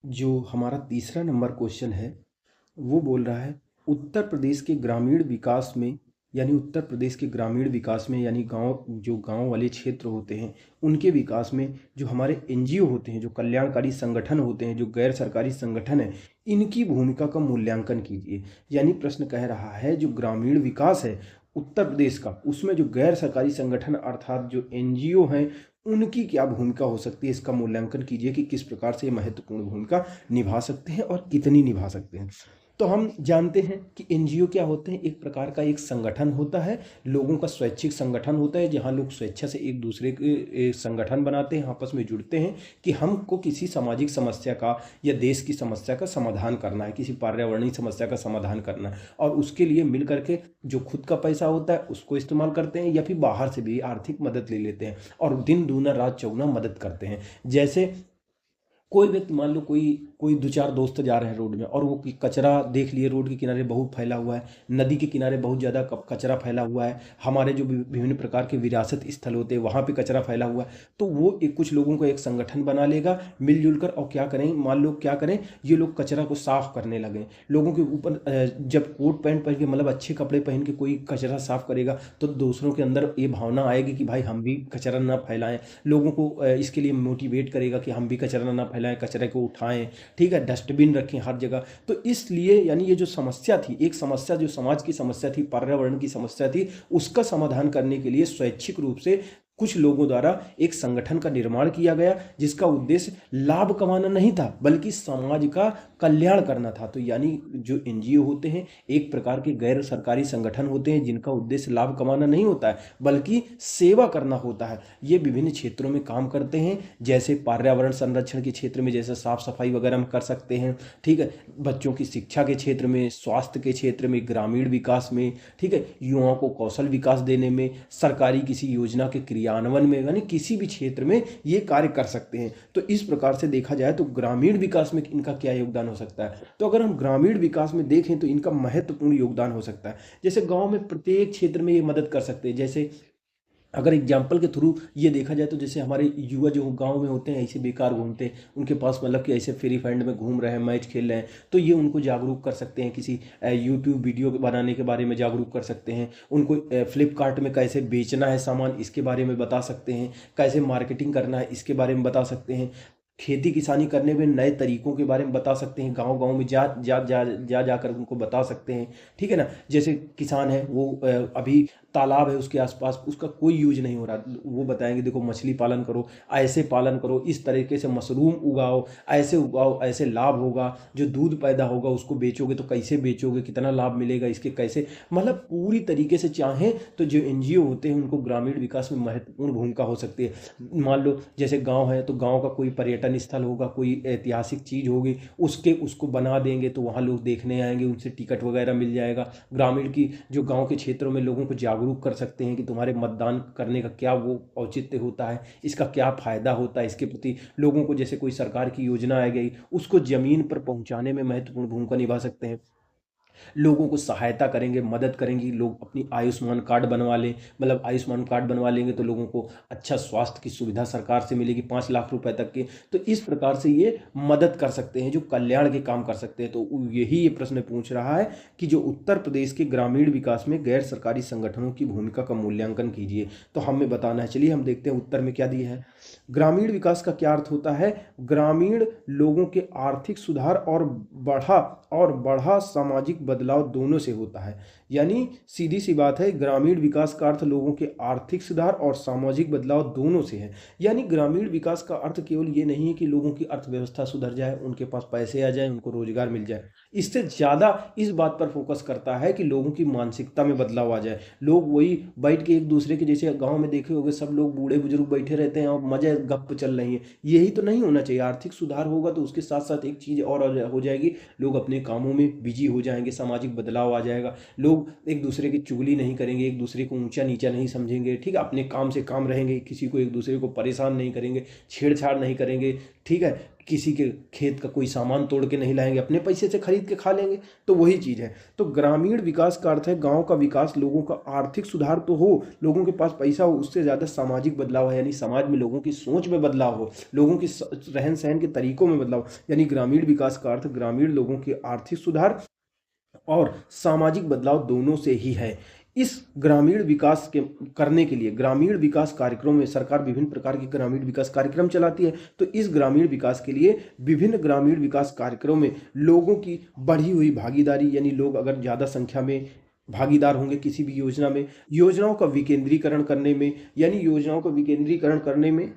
जो हमारा तीसरा नंबर क्वेश्चन है वो बोल रहा है उत्तर प्रदेश के ग्रामीण विकास में, यानी उत्तर प्रदेश के ग्रामीण विकास में यानी गांव, जो गांव वाले क्षेत्र होते हैं उनके विकास में जो हमारे एनजीओ होते हैं, जो कल्याणकारी संगठन होते हैं, जो गैर सरकारी संगठन है, इनकी भूमिका का मूल्यांकन कीजिए। यानी प्रश्न कह रहा है जो ग्रामीण विकास है उत्तर प्रदेश का, उसमें जो गैर सरकारी संगठन अर्थात जो एनजीओ हैं उनकी क्या भूमिका हो सकती है, इसका मूल्यांकन कीजिए कि किस प्रकार से ये महत्वपूर्ण भूमिका निभा सकते हैं और कितनी निभा सकते हैं। तो हम जानते हैं कि एनजीओ क्या होते हैं, एक प्रकार का एक संगठन होता है, लोगों का स्वैच्छिक संगठन होता है, जहां लोग स्वेच्छा से एक दूसरे के एक संगठन बनाते हैं, आपस में जुड़ते हैं कि हमको किसी सामाजिक समस्या का या देश की समस्या का समाधान करना है, किसी पर्यावरणीय समस्या का समाधान करना है, और उसके लिए मिल करके जो खुद का पैसा होता है उसको इस्तेमाल करते हैं या फिर बाहर से भी आर्थिक मदद ले लेते हैं और दिन दूना रात चौगुना मदद करते हैं। जैसे कोई व्यक्ति, मान लो कोई कोई दो चार दोस्त जा रहे हैं रोड में और वो कचरा देख लिए, रोड के किनारे बहुत फैला हुआ है, नदी के किनारे बहुत ज़्यादा कचरा फैला हुआ है, हमारे जो विभिन्न प्रकार के विरासत स्थल होते हैं वहाँ पे कचरा फैला हुआ है, तो वो एक कुछ लोगों को एक संगठन बना लेगा मिलजुल कर, और क्या करें, मान लो क्या करें, ये लोग कचरा को साफ करने लगे। लोगों के ऊपर जब कोट पैंट पहन के, मतलब अच्छे कपड़े पहन के कोई कचरा साफ करेगा तो दूसरों के अंदर ये भावना आएगी कि भाई हम भी कचरा ना फैलाएं, लोगों को इसके लिए मोटिवेट करेगा कि हम भी कचरा ना फैलाएं, कचरे को उठाएं, ठीक है, डस्टबिन रखें हर जगह। तो इसलिए यानी ये जो समस्या थी, एक समस्या जो समाज की समस्या थी, पर्यावरण की समस्या थी, उसका समाधान करने के लिए स्वैच्छिक रूप से कुछ लोगों द्वारा एक संगठन का निर्माण किया गया, जिसका उद्देश्य लाभ कमाना नहीं था बल्कि समाज का कल्याण करना था। तो यानी जो एनजीओ होते हैं एक प्रकार के गैर सरकारी संगठन होते हैं जिनका उद्देश्य लाभ कमाना नहीं होता है बल्कि सेवा करना होता है। ये विभिन्न क्षेत्रों में काम करते हैं, जैसे पर्यावरण संरक्षण के क्षेत्र में, जैसे साफ सफाई वगैरह हम कर सकते हैं, ठीक है, बच्चों की शिक्षा के क्षेत्र में, स्वास्थ्य के क्षेत्र में, ग्रामीण विकास में, ठीक है, युवाओं को कौशल विकास देने में, सरकारी किसी योजना के क्रियान्वयन में, यानी किसी भी क्षेत्र में ये कार्य कर सकते हैं। तो इस प्रकार से देखा जाए तो ग्रामीण विकास में इनका क्या योगदान हो सकता है, तो अगर हम ग्रामीण विकास में देखें तो इनका महत्वपूर्ण योगदान हो सकता है। जैसे गांव में प्रत्येक क्षेत्र में ये मदद कर सकते हैं। जैसे अगर एग्जाम्पल के थ्रू ये देखा जाए तो जैसे हमारे युवा जो गांव में होते हैं ऐसे बेकार घूमते हैं, उनके पास मतलब कि ऐसे फ्री फंड में घूम रहे हैं, मैच खेल रहे हैं, तो ये उनको जागरूक कर सकते हैं, किसी यूट्यूब वीडियो बनाने के बारे में जागरूक कर सकते हैं, उनको फ्लिपकार्ट में कैसे बेचना है सामान इसके बारे में बता सकते हैं, कैसे मार्केटिंग करना है इसके बारे में बता सकते हैं, खेती किसानी करने में नए तरीकों के बारे में बता सकते हैं, गांव गांव में जा जा जा जा जाकर उनको बता सकते हैं, ठीक है ना। जैसे किसान है वो अभी तालाब है उसके आसपास, उसका कोई यूज नहीं हो रहा, वो बताएंगे देखो मछली पालन करो, ऐसे पालन करो, इस तरीके से मशरूम उगाओ, ऐसे उगाओ, ऐसे लाभ होगा, जो दूध पैदा होगा उसको बेचोगे तो कैसे बेचोगे, कितना लाभ मिलेगा इसके, कैसे, मतलब पूरी तरीके से चाहें तो जो एनजीओ होते हैं उनको ग्रामीण विकास में महत्वपूर्ण भूमिका हो सकती है। मान लो जैसे गांव है तो गांव का कोई पर्यटन स्थल होगा, कोई ऐतिहासिक चीज होगी, उसको बना देंगे तो वहाँ लोग देखने आएंगे, उनसे टिकट वगैरह मिल जाएगा। ग्रामीण की जो गांव के क्षेत्रों में लोगों को जागरूक कर सकते हैं कि तुम्हारे मतदान करने का क्या वो औचित्य होता है, इसका क्या फायदा होता है, इसके प्रति लोगों को, जैसे कोई सरकार की योजना आ गई उसको जमीन पर पहुंचाने में महत्वपूर्ण भूमिका निभा सकते हैं, लोगों को सहायता करेंगे, मदद करेंगी, लोग अपनी आयुष्मान कार्ड बनवा लें, मतलब आयुष्मान कार्ड बनवा लेंगे तो लोगों को अच्छा स्वास्थ्य की सुविधा सरकार से मिलेगी 5 लाख रुपए तक की। तो इस प्रकार से ये मदद कर सकते हैं, जो कल्याण के काम कर सकते हैं। तो यही ये प्रश्न पूछ रहा है कि जो उत्तर प्रदेश के ग्रामीण विकास में गैर सरकारी संगठनों की भूमिका का मूल्यांकन कीजिए। तो हमें बताना है, चलिए हम देखते हैं उत्तर में क्या दिया है। ग्रामीण विकास का क्या अर्थ होता है, ग्रामीण लोगों के आर्थिक सुधार और बढ़ा सामाजिक बदलाव दोनों से होता है। यानी सीधी सी बात है, ग्रामीण विकास का अर्थ लोगों के आर्थिक सुधार और सामाजिक बदलाव दोनों से है। यानी ग्रामीण विकास का अर्थ केवल ये नहीं है कि लोगों की अर्थव्यवस्था सुधर जाए, उनके पास पैसे आ जाए, उनको रोजगार मिल जाए, इससे ज्यादा इस बात पर फोकस करता है कि लोगों की मानसिकता में बदलाव आ जाए। लोग वही बैठ के एक दूसरे के, जैसे गांव में देखे होंगे सब लोग बूढ़े बुजुर्ग बैठे रहते हैं और मजे गप चल रही है, यही तो नहीं होना चाहिए। आर्थिक सुधार होगा तो उसके साथ साथ एक चीज और हो जाएगी, लोग अपने कामों में बिजी हो जाएंगे, सामाजिक बदलाव आ जाएगा, लोग एक दूसरे की चुगली नहीं करेंगे, एक दूसरे को ऊंचा नीचा नहीं समझेंगे, ठीक है, अपने काम से काम रहेंगे, किसी को एक दूसरे को परेशान नहीं करेंगे, छेड़छाड़ नहीं करेंगे, ठीक है, किसी के खेत का कोई सामान तोड़ के नहीं लाएंगे, अपने पैसे से खरीद के खा लेंगे। तो वही चीज़ है। तो ग्रामीण विकास का अर्थ है गांव का विकास, लोगों का आर्थिक सुधार तो हो, लोगों के पास पैसा हो, उससे ज़्यादा सामाजिक बदलाव है, यानी समाज में लोगों की सोच में बदलाव हो, लोगों की रहन सहन के तरीकों में बदलाव। यानी ग्रामीण विकास का अर्थ ग्रामीण लोगों के आर्थिक सुधार और सामाजिक बदलाव दोनों से ही है। इस ग्रामीण विकास के करने के लिए ग्रामीण विकास कार्यक्रम में सरकार विभिन्न प्रकार के ग्रामीण विकास कार्यक्रम चलाती है। तो इस ग्रामीण विकास के लिए विभिन्न ग्रामीण विकास कार्यक्रमों में लोगों की बढ़ी हुई भागीदारी, यानी लोग अगर ज़्यादा संख्या में भागीदार होंगे किसी भी योजना में, योजनाओं का विकेंद्रीकरण करने में, यानी योजनाओं का विकेंद्रीकरण करने में,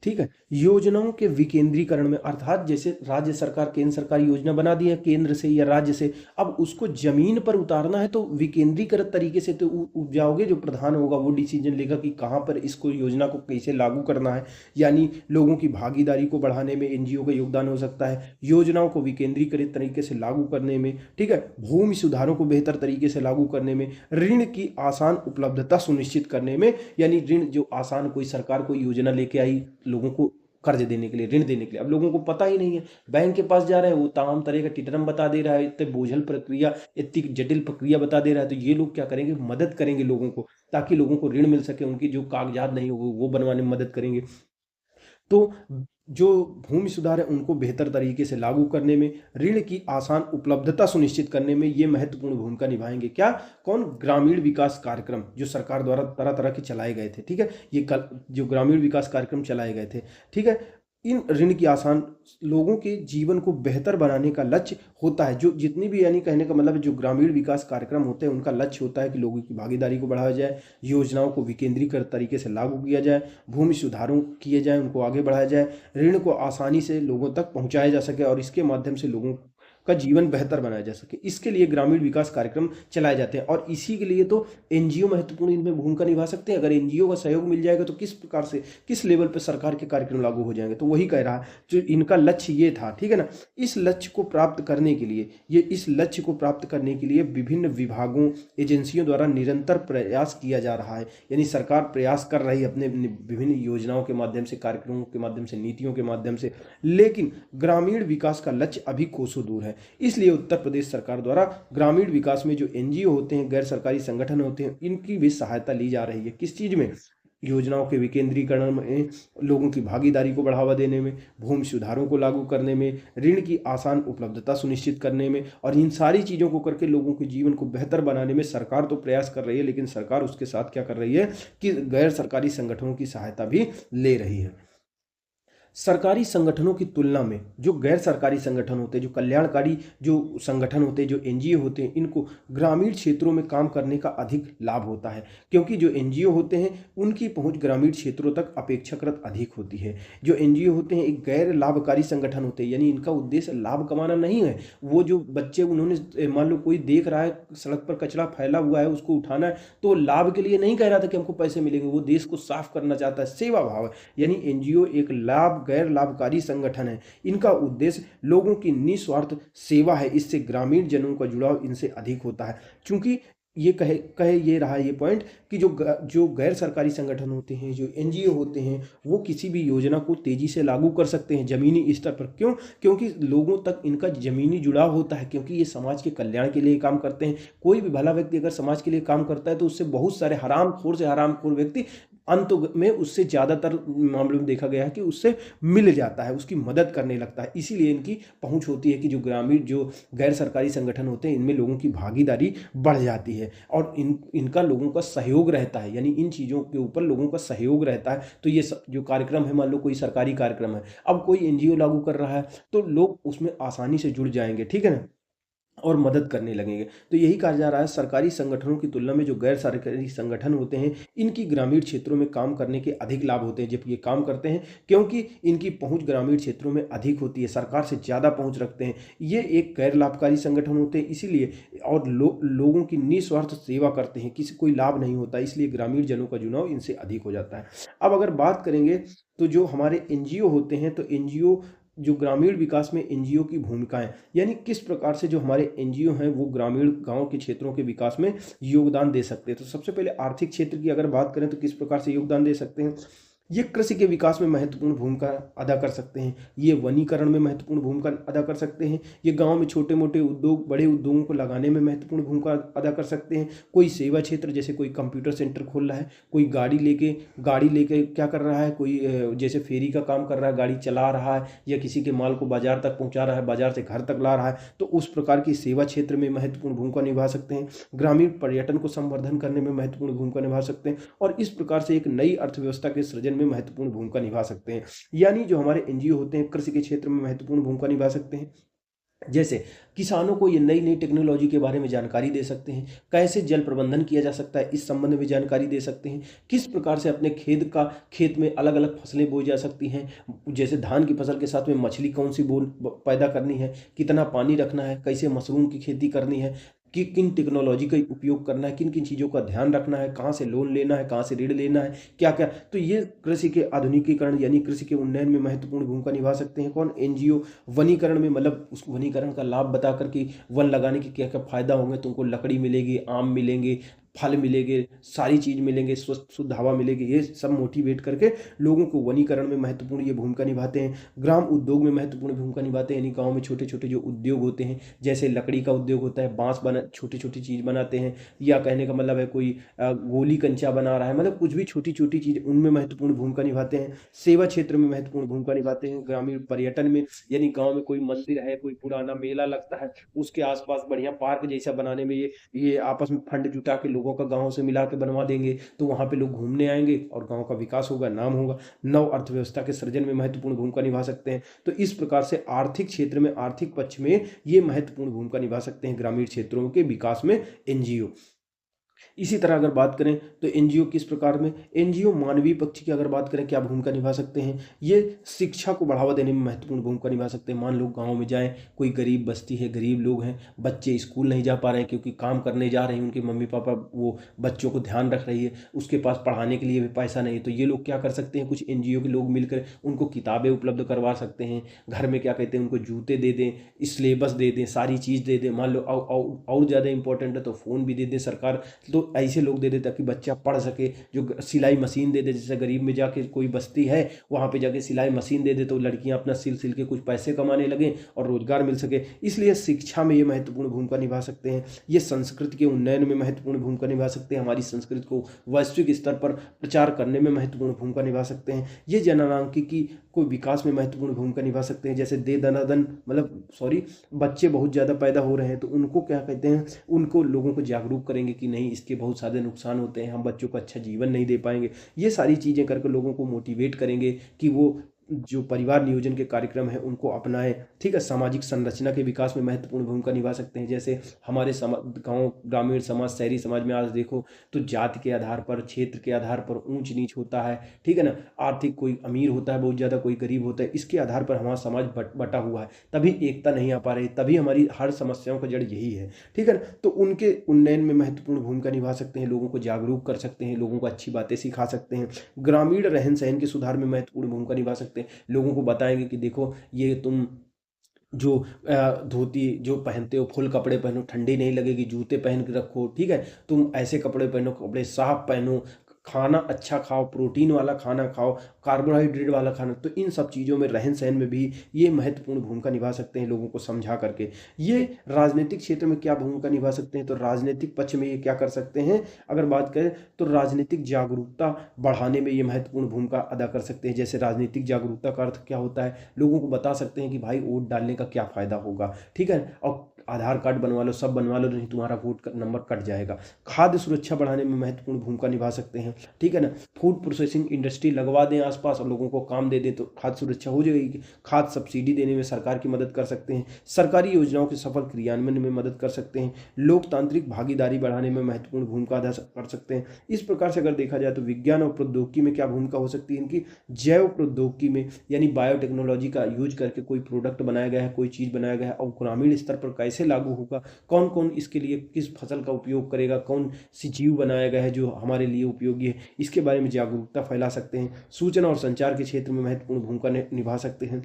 ठीक है, योजनाओं के विकेंद्रीकरण में, अर्थात जैसे राज्य सरकार केंद्र सरकार योजना बना दी है केंद्र से या राज्य से, अब उसको जमीन पर उतारना है तो विकेंद्रीकृत तरीके से तो उपजाओगे, जो प्रधान होगा वो डिसीजन लेगा कि कहाँ पर इसको योजना को कैसे लागू करना है। यानी लोगों की भागीदारी को बढ़ाने में एनजीओ का योगदान हो सकता है, योजनाओं को विकेंद्रीकृत तरीके से लागू करने में, ठीक है, भूमि सुधारों को बेहतर तरीके से लागू करने में, ऋण की आसान उपलब्धता सुनिश्चित करने में, यानी ऋण जो आसान, कोई सरकार कोई योजना लेके आई लोगों को कर्ज देने के लिए, ऋण देने के लिए, अब लोगों को पता ही नहीं है, बैंक के पास जा रहे हैं, वो तमाम तरह का टिटरम बता दे रहा है, इतने बोझल प्रक्रिया, इतनी जटिल प्रक्रिया बता दे रहा है। तो ये लोग क्या करेंगे, मदद करेंगे लोगों को, ताकि लोगों को ऋण मिल सके, उनकी जो कागजात नहीं हो वो बनवाने में मदद करेंगे। तो जो भूमि सुधार है उनको बेहतर तरीके से लागू करने में, ऋण की आसान उपलब्धता सुनिश्चित करने में ये महत्वपूर्ण भूमिका निभाएंगे। क्या, कौन, ग्रामीण विकास कार्यक्रम जो सरकार द्वारा तरह तरह के चलाए गए थे, ठीक है, ये कल जो ग्रामीण विकास कार्यक्रम चलाए गए थे, ठीक है, इन ऋण की आसान, लोगों के जीवन को बेहतर बनाने का लक्ष्य होता है। जो जितनी भी, यानी कहने का मतलब जो ग्रामीण विकास कार्यक्रम होते हैं उनका लक्ष्य होता है कि लोगों की भागीदारी को बढ़ाया जाए, योजनाओं को विकेंद्रीकृत तरीके से लागू किया जाए, भूमि सुधारों किए जाए, उनको आगे बढ़ाया जाए, ऋण को आसानी से लोगों तक पहुंचाया जा सके और इसके माध्यम से लोगों का जीवन बेहतर बनाया जा सके। इसके लिए ग्रामीण विकास कार्यक्रम चलाए जाते हैं और इसी के लिए तो एनजीओ महत्वपूर्ण इनमें भूमिका निभा सकते हैं। अगर एनजीओ का सहयोग मिल जाएगा तो किस प्रकार से, किस लेवल पर सरकार के कार्यक्रम लागू हो जाएंगे। तो वही कह रहा है, जो इनका लक्ष्य ये था, ठीक है ना। इस लक्ष्य को प्राप्त करने के लिए, इस लक्ष्य को प्राप्त करने के लिए विभिन्न विभागों, एजेंसियों द्वारा निरंतर प्रयास किया जा रहा है। यानी सरकार प्रयास कर रही है अपने विभिन्न योजनाओं के माध्यम से, कार्यक्रमों के माध्यम से, नीतियों के माध्यम से, लेकिन ग्रामीण विकास का लक्ष्य अभी कोसों दूर है। इसलिए उत्तर प्रदेश सरकार द्वारा ग्रामीण विकास में जो एनजीओ होते हैं, गैर सरकारी संगठन होते हैं, इनकी भी सहायता ली जा रही है। किस चीज में, योजनाओं के विकेंद्रीकरण में, लोगों की भागीदारी को बढ़ावा देने में, भूमि सुधारों को लागू करने में, ऋण की आसान उपलब्धता सुनिश्चित करने में, और इन सारी चीज़ों को करके लोगों के जीवन को बेहतर बनाने में सरकार तो प्रयास कर रही है, लेकिन सरकार उसके साथ क्या कर रही है कि गैर सरकारी संगठनों की सहायता भी ले रही है। सरकारी संगठनों की तुलना में जो गैर सरकारी संगठन होते हैं, जो कल्याणकारी जो संगठन होते हैं, जो एनजीओ होते हैं, इनको ग्रामीण क्षेत्रों में काम करने का अधिक लाभ होता है, क्योंकि जो एनजीओ होते हैं उनकी पहुंच ग्रामीण क्षेत्रों तक अपेक्षाकृत अधिक होती है। जो एनजीओ होते हैं एक गैर लाभकारी संगठन होते हैं, यानी इनका उद्देश्य लाभ कमाना नहीं है। वो जो बच्चे, उन्होंने मान लो कोई देख रहा है सड़क पर कचरा फैला हुआ है, उसको उठाना है, तो लाभ के लिए नहीं कह रहा था कि हमको पैसे मिलेंगे, वो देश को साफ करना चाहता है, सेवा भाव है। यानी एनजीओ एक गैर लाभकारी संगठन है, इनका उद्देश्य लोगों की निस्वार्थ सेवा है, इससे ग्रामीण जनों का जुड़ाव इनसे अधिक होता है। क्योंकि ये कहे ये रहा ये पॉइंट कि जो गैर सरकारी संगठन होते हैं, जो एनजीओ होते हैं, वो किसी भी योजना को तेजी से लागू कर सकते हैं जमीनी स्तर पर। क्यों? क्योंकि लोगों तक इनका जमीनी जुड़ाव होता है, क्योंकि ये समाज के कल्याण के लिए काम करते हैं। कोई भी भला व्यक्ति अगर समाज के लिए काम करता है तो उससे बहुत सारे हरामखोर से हरामखोर व्यक्ति अंत में उससे ज़्यादातर मामलों में देखा गया है कि उससे मिल जाता है, उसकी मदद करने लगता है। इसीलिए इनकी पहुंच होती है कि जो गैर सरकारी संगठन होते हैं, इनमें लोगों की भागीदारी बढ़ जाती है और इनका लोगों का सहयोग रहता है, यानी इन चीज़ों के ऊपर लोगों का सहयोग रहता है। तो ये जो कार्यक्रम है, मान लो कोई सरकारी कार्यक्रम है, अब कोई एनजीओ लागू कर रहा है तो लोग उसमें आसानी से जुड़ जाएंगे, ठीक है ना, और मदद करने लगेंगे। तो यही कहा जा रहा है, सरकारी संगठनों की तुलना में जो गैर सरकारी संगठन होते हैं, इनकी ग्रामीण क्षेत्रों में काम करने के अधिक लाभ होते हैं जब ये काम करते हैं, क्योंकि इनकी पहुंच ग्रामीण क्षेत्रों में अधिक होती है, सरकार से ज़्यादा पहुंच रखते हैं। ये एक गैर लाभकारी संगठन होते हैं, इसीलिए और लोगों की निस्वार्थ सेवा करते हैं, किसी कोई लाभ नहीं होता, इसलिए ग्रामीण जनों का जुड़ाव इनसे अधिक हो जाता है। अब अगर बात करेंगे तो जो हमारे एनजीओ होते हैं, तो एनजीओ जो ग्रामीण विकास में एनजीओ की भूमिकाएं, यानी किस प्रकार से जो हमारे एनजीओ हैं वो ग्रामीण गांव के क्षेत्रों के विकास में योगदान दे सकते हैं। तो सबसे पहले आर्थिक क्षेत्र की अगर बात करें तो किस प्रकार से योगदान दे सकते हैं। ये कृषि के विकास में महत्वपूर्ण भूमिका अदा कर सकते हैं, ये वनीकरण में महत्वपूर्ण भूमिका अदा कर सकते हैं, ये गांव में छोटे मोटे उद्योग बड़े उद्योगों को लगाने में महत्वपूर्ण भूमिका अदा कर सकते हैं। कोई सेवा क्षेत्र, जैसे कोई कंप्यूटर सेंटर खोल रहा है, कोई गाड़ी लेके क्या कर रहा है, कोई जैसे फेरी का काम कर रहा है, गाड़ी चला रहा है, या किसी के माल को बाजार तक पहुंचा रहा है, बाजार से घर तक ला रहा है, तो उस प्रकार की सेवा क्षेत्र में महत्वपूर्ण भूमिका निभा सकते हैं। ग्रामीण पर्यटन को संवर्धन करने में महत्वपूर्ण भूमिका निभा सकते हैं, और इस प्रकार से एक नई अर्थव्यवस्था के सृजन में महत्वपूर्ण भूमिका निभा सकते हैं। यानी जो हमारे एनजीओ होते हैं कृषि के क्षेत्र में महत्वपूर्ण भूमिका निभा सकते हैं। जैसे किसानों को ये नई नई टेक्नोलॉजी के बारे में जानकारी दे सकते हैं, कैसे जल प्रबंधन किया जा सकता है इस संबंध में जानकारी दे सकते हैं, किस प्रकार से अपने खेत में अलग अलग फसलें बोई जा सकती हैं, जैसे धान की फसल के साथ में मछली कौन सी बोल पैदा करनी है, कितना पानी रखना है, कैसे मशरूम की खेती करनी है, कि किन टेक्नोलॉजी का उपयोग करना है, किन किन चीज़ों का ध्यान रखना है, कहाँ से लोन लेना है, कहाँ से ऋण लेना है, क्या क्या। तो ये कृषि के आधुनिकीकरण यानी कृषि के उन्नयन में महत्वपूर्ण भूमिका निभा सकते हैं। कौन? एनजीओ। वनीकरण में मतलब उस वनीकरण का लाभ बता करके वन लगाने के क्या क्या फायदा होंगे, तुमको लकड़ी मिलेगी, आम मिलेंगे, फल मिलेंगे, सारी चीज़ मिलेंगे, स्वस्थ शुद्ध हवा मिलेगी, ये सब मोटिवेट करके लोगों को वनीकरण में महत्वपूर्ण ये भूमिका निभाते हैं। ग्राम उद्योग में महत्वपूर्ण भूमिका निभाते हैं, यानी गाँव में छोटे छोटे जो उद्योग होते हैं, जैसे लकड़ी का उद्योग होता है, बांस बना छोटी छोटी चीज़ बनाते हैं, या कहने का मतलब है कोई गोली कंचा बना रहा है, मतलब कुछ भी छोटी छोटी चीज़, उनमें महत्वपूर्ण भूमिका निभाते हैं। सेवा क्षेत्र में महत्वपूर्ण भूमिका निभाते हैं। ग्रामीण पर्यटन में, यानी गाँव में कोई मंदिर है, कोई पुराना मेला लगता है, उसके आसपास बढ़िया पार्क जैसा बनाने में ये आपस में फंड जुटा के लोगों का गांव से मिला के बनवा देंगे, तो वहां पे लोग घूमने आएंगे और गांव का विकास होगा, नाम होगा। नव अर्थव्यवस्था के सृजन में महत्वपूर्ण भूमिका निभा सकते हैं। तो इस प्रकार से आर्थिक क्षेत्र में, आर्थिक पक्ष में ये महत्वपूर्ण भूमिका निभा सकते हैं ग्रामीण क्षेत्रों के विकास में एनजीओ। इसी तरह अगर बात करें तो एनजीओ किस प्रकार में, एनजीओ मानवीय पक्ष की अगर बात करें क्या भूमिका निभा सकते हैं, ये शिक्षा को बढ़ावा देने में महत्वपूर्ण भूमिका निभा सकते हैं। मान लो गांव में जाएं, कोई गरीब बस्ती है, गरीब लोग हैं, बच्चे स्कूल नहीं जा पा रहे हैं क्योंकि काम करने जा रहे हैं, उनके मम्मी पापा वो बच्चों को ध्यान रख रही है, उसके पास पढ़ाने के लिए भी पैसा नहीं है, तो ये लोग क्या कर सकते हैं, कुछ एनजीओ के लोग मिलकर उनको किताबें उपलब्ध करवा सकते हैं, घर में क्या कहते हैं उनको जूते दे दें, सिलेबस दे दें, सारी चीज़ दे दें। मान लो और ज़्यादा इंपॉर्टेंट है तो फ़ोन भी दे दें सरकार, तो ऐसे लोग दे दे ताकि बच्चा पढ़ सके। जो सिलाई मशीन दे दे, जैसे गरीब में जाके कोई बस्ती है वहाँ पे जाके सिलाई मशीन दे दे, तो लड़कियाँ अपना सिल सिल के कुछ पैसे कमाने लगें और रोजगार मिल सके। इसलिए शिक्षा में ये महत्वपूर्ण भूमिका निभा सकते हैं। ये संस्कृति के उन्नयन में महत्वपूर्ण भूमिका निभा सकते हैं, हमारी संस्कृति को वैश्विक स्तर पर प्रचार करने में महत्वपूर्ण भूमिका निभा सकते हैं। ये जननांकिकी को विकास में महत्वपूर्ण भूमिका निभा सकते हैं। जैसे दे दनादन मतलब सॉरी बच्चे बहुत ज़्यादा पैदा हो रहे हैं, तो उनको क्या कहते हैं, उनको लोगों को जागरूक करेंगे कि नहीं, इसके बहुत सारे नुकसान होते हैं, हम बच्चों को अच्छा जीवन नहीं दे पाएंगे। ये सारी चीज़ें करके लोगों को मोटिवेट करेंगे कि वो जो परिवार नियोजन के कार्यक्रम है उनको अपनाएं। ठीक है, सामाजिक संरचना के विकास में महत्वपूर्ण भूमिका निभा सकते हैं। जैसे हमारे गांव, ग्रामीण समाज, शहरी समाज में आज देखो तो जाति के आधार पर, क्षेत्र के आधार पर ऊंच नीच होता है। ठीक है ना, आर्थिक कोई अमीर होता है बहुत ज़्यादा, कोई गरीब होता है, इसके आधार पर हमारा समाज बटा हुआ है, तभी एकता नहीं आ पा रही, तभी हमारी हर समस्याओं का जड़ यही है। ठीक है ना, तो उनके उन्नयन में महत्वपूर्ण भूमिका निभा सकते हैं, लोगों को जागरूक कर सकते हैं, लोगों को अच्छी बातें सिखा सकते हैं। ग्रामीण रहन सहन के सुधार में महत्वपूर्ण भूमिका निभा सकते हैं। लोगों को बताएंगे कि देखो ये तुम जो धोती जो पहनते हो, फुल कपड़े पहनो, ठंडी नहीं लगेगी, जूते पहन के रखो। ठीक है, तुम ऐसे कपड़े पहनो, कपड़े साफ पहनो, खाना अच्छा खाओ, प्रोटीन वाला खाना खाओ, कार्बोहाइड्रेट वाला खाना। तो इन सब चीज़ों में, रहन सहन में भी ये महत्वपूर्ण भूमिका निभा सकते हैं, लोगों को समझा करके। ये राजनीतिक क्षेत्र में क्या भूमिका निभा सकते हैं, तो राजनीतिक पक्ष में ये क्या कर सकते हैं, अगर बात करें तो राजनीतिक जागरूकता बढ़ाने में ये महत्वपूर्ण भूमिका अदा कर सकते हैं। जैसे राजनीतिक जागरूकता का अर्थ क्या होता है, लोगों को बता सकते हैं कि भाई वोट डालने का क्या फ़ायदा होगा। ठीक है, और आधार कार्ड बनवा लो, सब बनवा लो, नहीं तुम्हारा वोट नंबर कट जाएगा। खाद्य सुरक्षा बढ़ाने में महत्वपूर्ण भूमिका निभा सकते हैं। ठीक है ना, फूड प्रोसेसिंग इंडस्ट्री लगवा दें आसपास और लोगों को काम दे दें तो खाद्य सुरक्षा हो जाएगी। खाद्य सब्सिडी देने में सरकार की मदद कर सकते हैं। सरकारी योजनाओं के सफल क्रियान्वयन में मदद कर सकते हैं। लोकतांत्रिक भागीदारी बढ़ाने में महत्वपूर्ण भूमिका अदा कर सकते हैं। इस प्रकार से अगर देखा जाए तो विज्ञान और प्रौद्योगिकी में क्या भूमिका हो सकती है इनकी, जैव प्रौद्योगिकी में यानी बायोटेक्नोलॉजी का यूज करके कोई प्रोडक्ट बनाया गया है, कोई चीज़ बनाया गया है, और ग्रामीण स्तर पर कैसे लागू होगा, कौन कौन इसके लिए किस फसल का उपयोग करेगा, कौन सी जीव बनाया गया है जो हमारे लिए उपयोगी है, इसके बारे में जागरूकता फैला सकते हैं। सूचना और संचार के क्षेत्र में महत्वपूर्ण भूमिका निभा सकते हैं।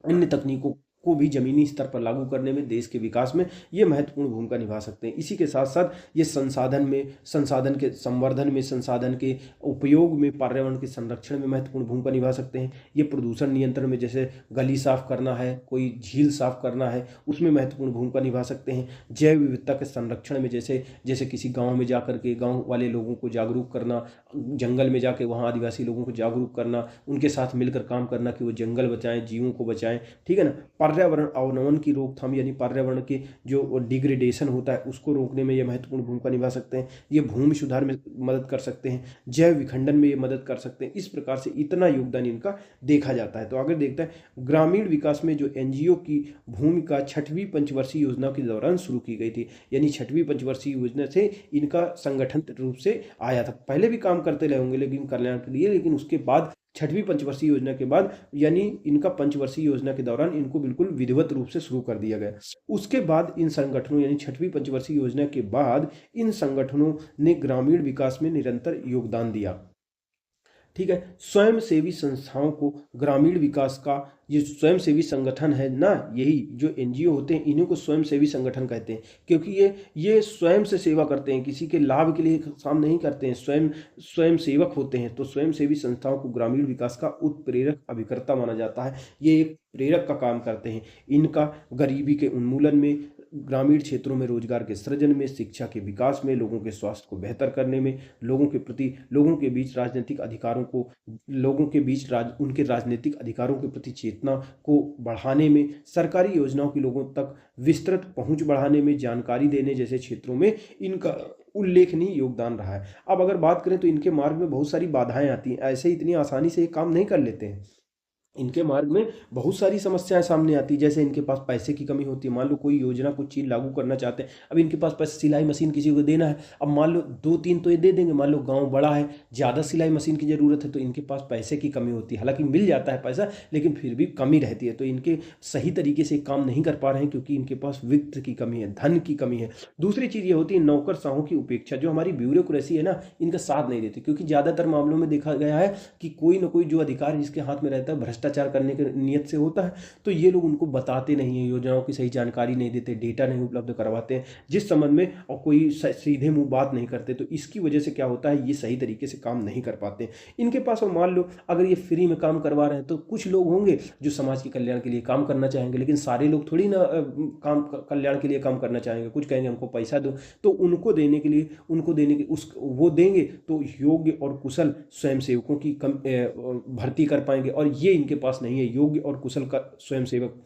अन्य तकनीकों को भी जमीनी स्तर पर लागू करने में, देश के विकास में ये महत्वपूर्ण भूमिका निभा सकते हैं। इसी के साथ साथ ये संसाधन के संवर्धन में, संसाधन के उपयोग में, पर्यावरण के संरक्षण में महत्वपूर्ण भूमिका निभा सकते हैं। ये प्रदूषण नियंत्रण में, जैसे गली साफ करना है, कोई झील साफ करना है, उसमें महत्वपूर्ण भूमिका निभा सकते हैं। जैव विविधता के संरक्षण में, जैसे जैसे किसी गाँव में जाकर के गाँव वाले लोगों को जागरूक करना, जंगल में जाके वहाँ आदिवासी लोगों को जागरूक करना, उनके साथ मिलकर काम करना कि वो जंगल बचाएं, जीवों को बचाएं, ठीक है ना। पर्यावरण अवनमन की रोकथाम, यानी पर्यावरण के जो डिग्रेडेशन होता है उसको रोकने में ये महत्वपूर्ण भूमिका निभा सकते हैं। ये भूमि सुधार में मदद कर सकते हैं, जैव विखंडन में ये मदद कर सकते हैं। इस प्रकार से इतना योगदान इनका देखा जाता है। तो आगे देखते हैं ग्रामीण विकास में जो एनजीओ की भूमिका 6वीं पंचवर्षीय योजना के दौरान शुरू की गई थी, यानी 6वीं पंचवर्षीय योजना से इनका संगठन रूप से आया था। पहले भी काम करते रहे होंगे लेकिन कल्याण के लिए, लेकिन उसके बाद 6वीं पंचवर्षीय योजना के बाद, यानी इनका पंचवर्षीय योजना के दौरान इनको बिल्कुल विधिवत रूप से शुरू कर दिया गया। उसके बाद इन संगठनों, यानी 6वीं पंचवर्षीय योजना के बाद इन संगठनों ने ग्रामीण विकास में निरंतर योगदान दिया, ठीक है। स्वयंसेवी संस्थाओं को ग्रामीण विकास का, ये स्वयंसेवी संगठन है ना, यही जो एनजीओ होते हैं इन्हीं को स्वयंसेवी संगठन कहते हैं, क्योंकि ये स्वयं से सेवा करते हैं, किसी के लाभ के लिए काम नहीं करते हैं, स्वयं सेवक होते हैं। तो स्वयंसेवी संस्थाओं को ग्रामीण विकास का उत्प्रेरक अभिकर्ता माना जाता है। ये एक प्रेरक का काम करते हैं। इनका गरीबी के उन्मूलन में, ग्रामीण क्षेत्रों में रोजगार के सृजन में, शिक्षा के विकास में, लोगों के स्वास्थ्य को बेहतर करने में, लोगों के बीच राजनीतिक अधिकारों को, उनके राजनीतिक अधिकारों के प्रति चेतना को बढ़ाने में, सरकारी योजनाओं की लोगों तक विस्तृत पहुंच बढ़ाने में, जानकारी देने जैसे क्षेत्रों में इनका उल्लेखनीय योगदान रहा है। अब अगर बात करें तो इनके मार्ग में बहुत सारी बाधाएं आती हैं, ऐसे इतनी आसानी से ये काम नहीं कर लेते हैं। इनके मार्ग में बहुत सारी समस्याएं सामने आती है, जैसे इनके पास पैसे की कमी होती है। मान लो कोई योजना, कुछ चीज़ लागू करना चाहते हैं, अब इनके पास पैसे, सिलाई मशीन किसी को देना है, अब मान लो 2-3 तो ये दे देंगे, मान लो गांव बड़ा है, ज़्यादा सिलाई मशीन की ज़रूरत है, तो इनके पास पैसे की कमी होती है। हालांकि मिल जाता है पैसा, लेकिन फिर भी कमी रहती है, तो इनके सही तरीके से काम नहीं कर पा रहे हैं क्योंकि इनके पास वित्त की कमी है, धन की कमी है। दूसरी चीज़ ये होती है नौकरशाहों की उपेक्षा, जो हमारी ब्यूरोक्रेसी है ना, इनका साथ नहीं देती, क्योंकि ज़्यादातर मामलों में देखा गया है कि कोई ना कोई जो अधिकार जिसके हाथ में रहता है भ्रष्टाचार करने के नियत से होता है, तो ये लोग उनको बताते नहीं है, योजनाओं की सही जानकारी नहीं देते, डेटा नहीं उपलब्ध करवाते हैं जिस संबंध में, और कोई सीधे मुंह बात नहीं करते। तो इसकी वजह से क्या होता है, ये सही तरीके से काम नहीं कर पाते इनके पास। और मान लो अगर ये फ्री में काम करवा रहे हैं तो कुछ लोग होंगे जो समाज के कल्याण के लिए काम करना चाहेंगे, लेकिन सारे लोग थोड़ी ना काम कल्याण के लिए काम करना चाहेंगे। कुछ कहेंगे हमको पैसा दो, तो उनको देने के वो देंगे तो योग्य और कुशल स्वयंसेवकों की भर्ती कर पाएंगे, और ये इनके पास नहीं है, योग्य और कुशल का स्वयंसेवक।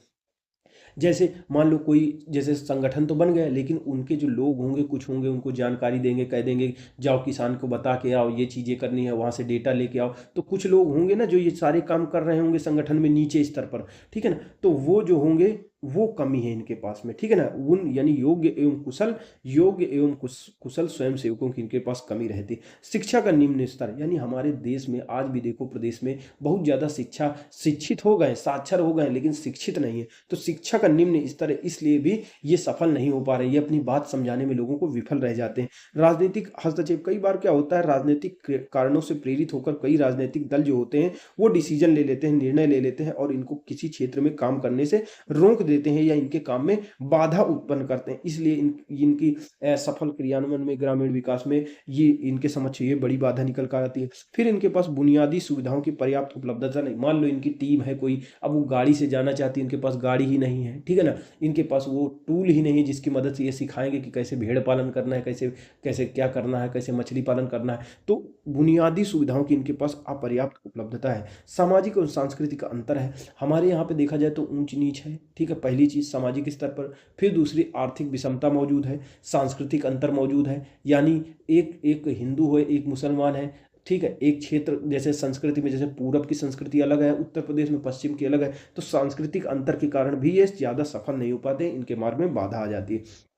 जैसे मान लो कोई, जैसे संगठन तो बन गया, लेकिन उनके जो लोग होंगे, कुछ होंगे, उनको जानकारी देंगे, कह देंगे जाओ किसान को बता के आओ, ये चीज़ें करनी है, वहाँ से डेटा लेके आओ। तो कुछ लोग होंगे ना जो ये सारे काम कर रहे होंगे संगठन में नीचे स्तर पर, ठीक है ना, तो वो जो होंगे वो कमी है इनके पास में, ठीक है ना। यानी योग्य एवं कुशल स्वयं सेवकों की इनके पास कमी रहती। शिक्षा का निम्न स्तर, यानी हमारे देश में आज भी देखो, प्रदेश में बहुत ज़्यादा शिक्षित हो गए, साक्षर हो गए, लेकिन शिक्षित नहीं है। तो शिक्षा का निम्न स्तर है, इसलिए भी ये सफल नहीं हो पा रहे, ये अपनी बात समझाने में लोगों को विफल रह जाते हैं। राजनीतिक हस्तक्षेप, कई बार क्या होता है, राजनीतिक कारणों से प्रेरित होकर कई राजनीतिक दल जो होते हैं वो डिसीजन ले लेते हैं, निर्णय ले लेते हैं, और इनको किसी क्षेत्र में काम करने से रोक देते हैं या इनके काम में बाधा उत्पन्न करते हैं। इसलिए इनकी सफल क्रियान्वयन में, ग्रामीण विकास में, ये इनके समक्ष ये बड़ी बाधा निकल कर आती है। फिर इनके पास बुनियादी सुविधाओं की पर्याप्त उपलब्धता नहीं। मान लो इनकी टीम है कोई, अब वो गाड़ी से जाना चाहती है, इनके पास गाड़ी ही नहीं है, ठीक है ना, इनके पास वो टूल ही नहीं है जिसकी मदद से ये सिखाएंगे कि कैसे भेड़ पालन करना है, कैसे कैसे क्या करना है, कैसे मछली पालन करना है। तो बुनियादी सुविधाओं की इनके पास अपर्याप्त उपलब्धता है। सामाजिक और सांस्कृतिक अंतर है, हमारे यहाँ पे देखा जाए तो ऊंच नीच है, ठीक है, पहली चीज सामाजिक स्तर पर। फिर दूसरी आर्थिक विषमता मौजूद है, सांस्कृतिक अंतर मौजूद है, यानी एक हिंदू हो, एक मुसलमान है, ठीक है, एक क्षेत्र जैसे संस्कृति में, जैसे पूरब की संस्कृति अलग है, उत्तर प्रदेश में पश्चिम की अलग है, तो सांस्कृतिक अंतर के कारण भी ये ज्यादा सफल नहीं हो पाते, इनके मार्ग में बाधा आ जाती है।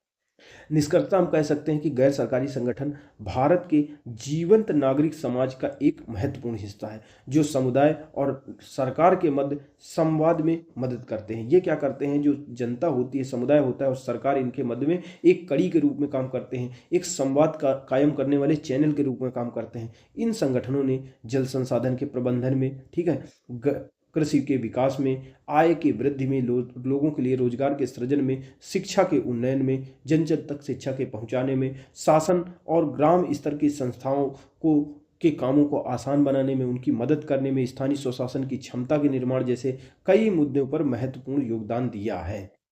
निष्कर्षतः हम कह सकते हैं कि गैर सरकारी संगठन भारत के जीवंत नागरिक समाज का एक महत्वपूर्ण हिस्सा है, जो समुदाय और सरकार के मध्य संवाद में मदद करते हैं। ये क्या करते हैं, जो जनता होती है, समुदाय होता है और सरकार, इनके मध्य में एक कड़ी के रूप में काम करते हैं, एक संवाद का कायम करने वाले चैनल के रूप में काम करते हैं। इन संगठनों ने जल संसाधन के प्रबंधन में, ठीक है, कृषि के विकास में, आय की वृद्धि में, लोगों के लिए रोजगार के सृजन में, शिक्षा के उन्नयन में, जन जन तक शिक्षा के पहुंचाने में, शासन और ग्राम स्तर की संस्थाओं को के कामों को आसान बनाने में, उनकी मदद करने में, स्थानीय स्वशासन की क्षमता के निर्माण जैसे कई मुद्दों पर महत्वपूर्ण योगदान दिया है।